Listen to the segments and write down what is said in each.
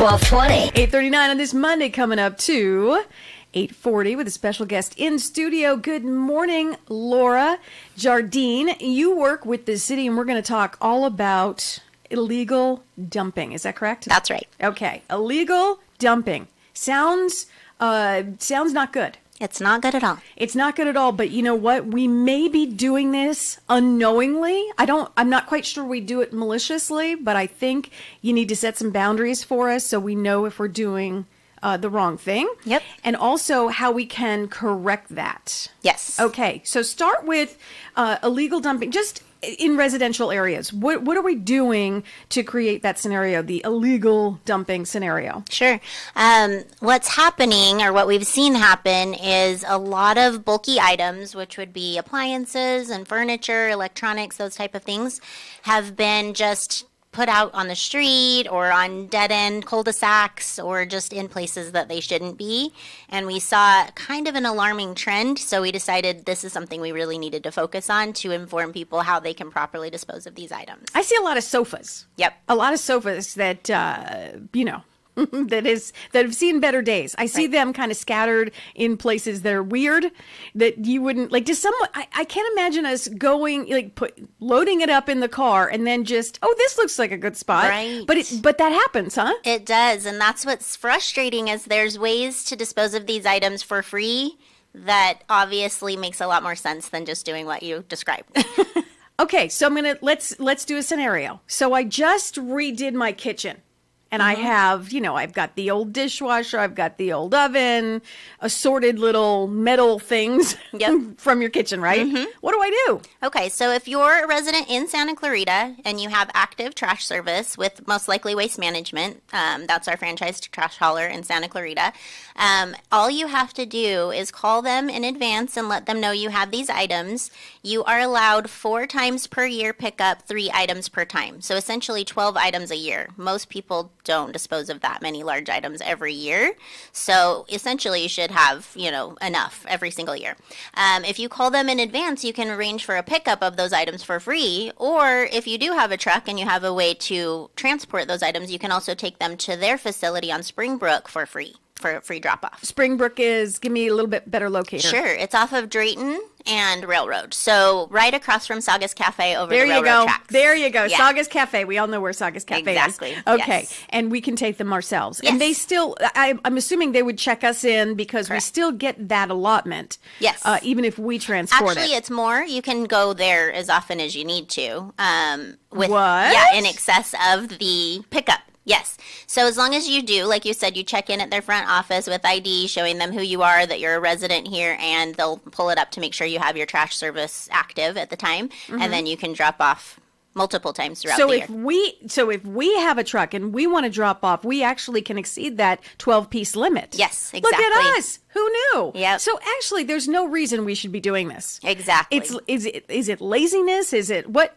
1220. 8:39 on this Monday, coming up to 8:40 with a special guest in studio. Good morning, Laura. Jardine, you work with the city, and we're going to talk all about illegal dumping. Is that correct? That's right. Okay. Illegal dumping. Sounds not good. It's not good at all. It's not good at all, but you know what? We may be doing this unknowingly. I'm not quite sure we do it maliciously, but I think you need to set some boundaries for us so we know if we're doing the wrong thing. Yep. And also how we can correct that. Yes. Okay, so start with illegal dumping, just in residential areas. What are we doing to create that scenario, the illegal dumping scenario? Sure. What's happening, or what we've seen happen, is a lot of bulky items, which would be appliances and furniture, electronics, those type of things, have been just put out on the street or on dead-end cul-de-sacs or just in places that they shouldn't be. And we saw kind of an alarming trend, so we decided this is something we really needed to focus on to inform people how they can properly dispose of these items. I see a lot of sofas. Yep. A lot of sofas that, that have seen better days. I see them kind of scattered in places that are weird that you wouldn't like. Does someone? I can't imagine us going loading it up in the car and then just, this looks like a good spot. Right. But that happens, huh? It does, and that's what's frustrating is there's ways to dispose of these items for free that obviously makes a lot more sense than just doing what you described. Okay, so let's do a scenario. So I just redid my kitchen. And I have, I've got the old dishwasher, I've got the old oven, assorted little metal things from your kitchen, right? Mm-hmm. What do I do? Okay, so if you're a resident in Santa Clarita and you have active trash service with most likely Waste Management, that's our franchised trash hauler in Santa Clarita, all you have to do is call them in advance and let them know you have these items. You are allowed 4 times per year pickup, 3 items per time. So essentially 12 items a year. Most people don't dispose of that many large items every year. So essentially you should have, enough every single year. If you call them in advance, you can arrange for a pickup of those items for free. Or if you do have a truck and you have a way to transport those items, you can also take them to their facility on Springbrook for free. For a free drop-off. Springbrook is, give me a little bit better locator. Sure. It's off of Drayton and Railroad. So right across from Saugus Cafe over the railroad tracks. There you go. Yeah. Saugus Cafe. We all know where Saugus Cafe exactly. is. Okay. Yes. And we can take them ourselves. Yes. And they still, I'm assuming they would check us in because Correct. we still get that allotment. Yes. Even if we transport Actually, it's more. You can go there as often as you need to. What? Yeah, in excess of the pickup. Yes. So as long as you do, like you said, you check in at their front office with ID, showing them who you are, that you're a resident here, and they'll pull it up to make sure you have your trash service active at the time, and then you can drop off multiple times throughout the year. So if we have a truck and we want to drop off, we actually can exceed that 12-piece limit. Yes, exactly. Look at us. Who knew? Yep. So actually, there's no reason we should be doing this. Exactly. Is it laziness? Is it what?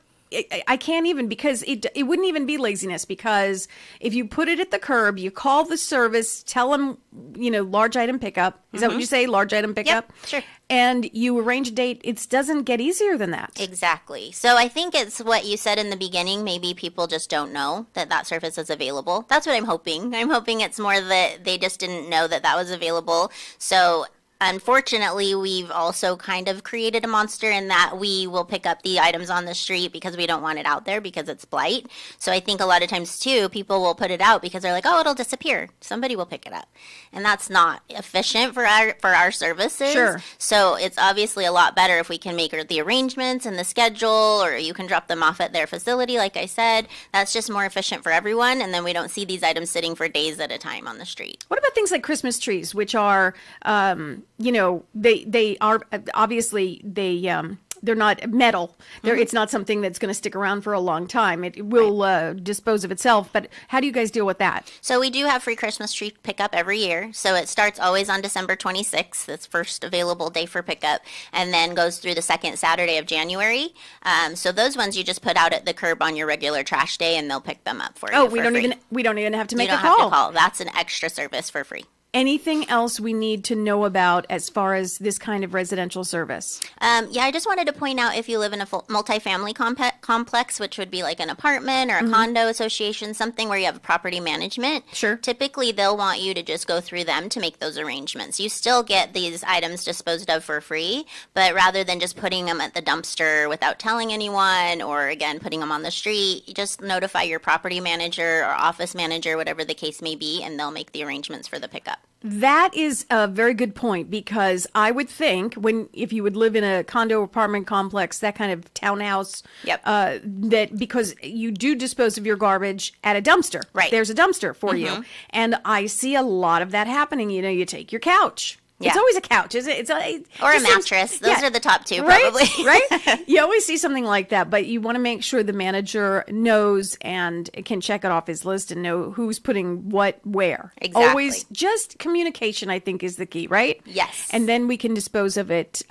I can't even, because it wouldn't even be laziness, because if you put it at the curb, you call the service, tell them, large item pickup. Is that what you say? Large item pickup? Yep, sure. And you arrange a date. It doesn't get easier than that. Exactly. So I think it's what you said in the beginning. Maybe people just don't know that service is available. That's what I'm hoping. I'm hoping it's more that they just didn't know that was available. So unfortunately, we've also kind of created a monster in that we will pick up the items on the street because we don't want it out there because it's blight. So I think a lot of times, too, people will put it out because they're like, it'll disappear. Somebody will pick it up. And that's not efficient for our services. Sure. So it's obviously a lot better if we can make the arrangements and the schedule, or you can drop them off at their facility, like I said. That's just more efficient for everyone, and then we don't see these items sitting for days at a time on the street. What about things like Christmas trees, which are, they are obviously they're not metal. It's not something that's going to stick around for a long time. It will dispose of itself. But how do you guys deal with that? So we do have free Christmas tree pickup every year. So it starts always on December 26th. That's first available day for pickup, and then goes through the second Saturday of January. So those ones you just put out at the curb on your regular trash day, and they'll pick them up for you. We don't even have to make a call. You don't have to call. That's an extra service for free. Anything else we need to know about as far as this kind of residential service? Yeah, I just wanted to point out if you live in a multifamily complex, which would be like an apartment or a condo association, something where you have property management. Sure. Typically, they'll want you to just go through them to make those arrangements. You still get these items disposed of for free, but rather than just putting them at the dumpster without telling anyone, or again, putting them on the street, you just notify your property manager or office manager, whatever the case may be, and they'll make the arrangements for the pickup. That is a very good point, because I would think if you would live in a condo apartment complex, that kind of townhouse, Yep. That because you do dispose of your garbage at a dumpster. Right. There's a dumpster for you. And I see a lot of that happening. You know, you take your couch. Yeah. It's always a couch, isn't it? Or a mattress. Those are the top two, probably. Right? You always see something like that, but you want to make sure the manager knows and can check it off his list and know who's putting what where. Exactly. Always just communication, I think, is the key, right? Yes. And then we can dispose of it.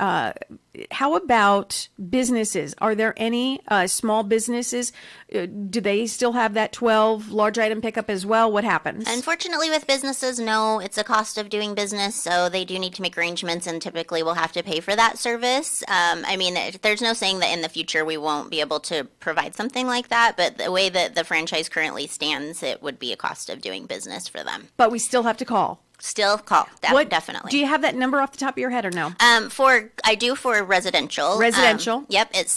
How about businesses? Are there any small businesses? Do they still have that 12 large item pickup as well? What happens? Unfortunately, with businesses, no, it's a cost of doing business, so they do need to make arrangements, and typically will have to pay for that service. I mean, there's no saying that in the future we won't be able to provide something like that, but the way that the franchise currently stands, it would be a cost of doing business for them. But we still have to call. Still call, definitely. Do you have that number off the top of your head or no? I do for residential. Residential? Yep, it's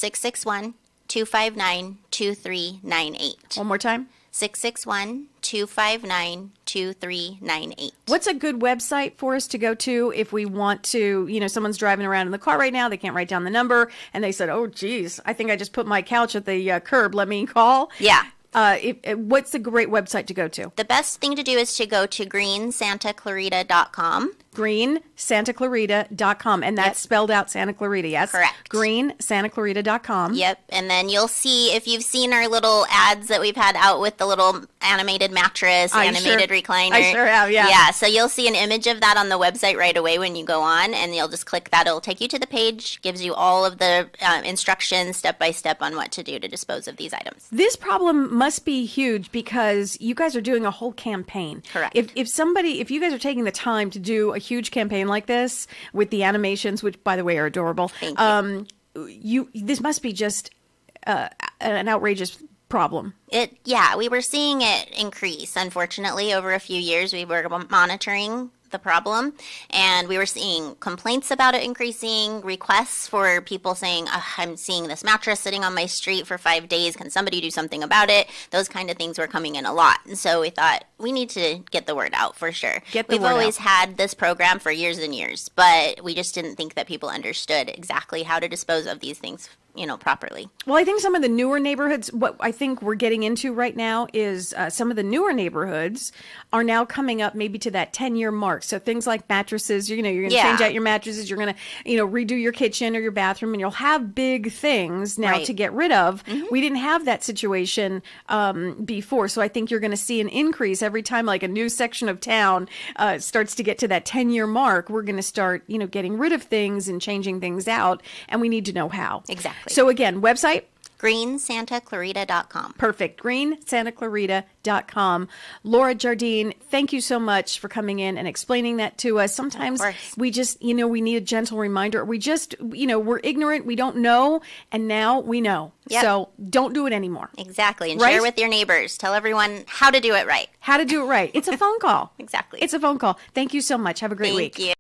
661-259-2398. One more time. 661-259-2398. What's a good website for us to go to if we want to, someone's driving around in the car right now, they can't write down the number, and they said, oh, geez, I think I just put my couch at the curb. Let me call. Yeah. What's a great website to go to? The best thing to do is to go to greensantaclarita.com. greensantaclarita.com, and that's spelled out Santa Clarita, yes? Correct. greensantaclarita.com. Yep, and then you'll see, if you've seen our little ads that we've had out with the little animated mattress, animated recliner. I sure have, yeah. Yeah, so you'll see an image of that on the website right away when you go on, and you'll just click that. It'll take you to the page, gives you all of the instructions step by step on what to do to dispose of these items. This problem must be huge because you guys are doing a whole campaign. Correct. If you guys are taking the time to do a huge campaign like this with the animations, which by the way are adorable, Thank you. This must be just an outrageous problem. We were seeing it increase. Unfortunately, over a few years, we were monitoring the problem, and we were seeing complaints about it increasing, requests for people saying, I'm seeing this mattress sitting on my street for 5 days, can somebody do something about it? Those kind of things were coming in a lot, and so we thought we need to get the word out for sure. We've always had this program for years and years, but we just didn't think that people understood exactly how to dispose of these things properly. Well, I think some of the newer neighborhoods, what I think we're getting into right now is some of the newer neighborhoods are now coming up maybe to that 10-year mark. So things like mattresses, you're going to change out your mattresses, you're going to, redo your kitchen or your bathroom, and you'll have big things now to get rid of. Mm-hmm. We didn't have that situation before. So I think you're going to see an increase every time like a new section of town starts to get to that 10-year mark. We're going to start, getting rid of things and changing things out, and we need to know how. Exactly. So again, website? greensantaclarita.com. Perfect. greensantaclarita.com. Laura Jardine, thank you so much for coming in and explaining that to us. Sometimes we just, we need a gentle reminder. We just, we're ignorant. We don't know. And now we know. Yep. So don't do it anymore. Exactly. And share with your neighbors. Tell everyone how to do it right. How to do it right. It's a phone call. Exactly. It's a phone call. Thank you so much. Have a great week. Thank you.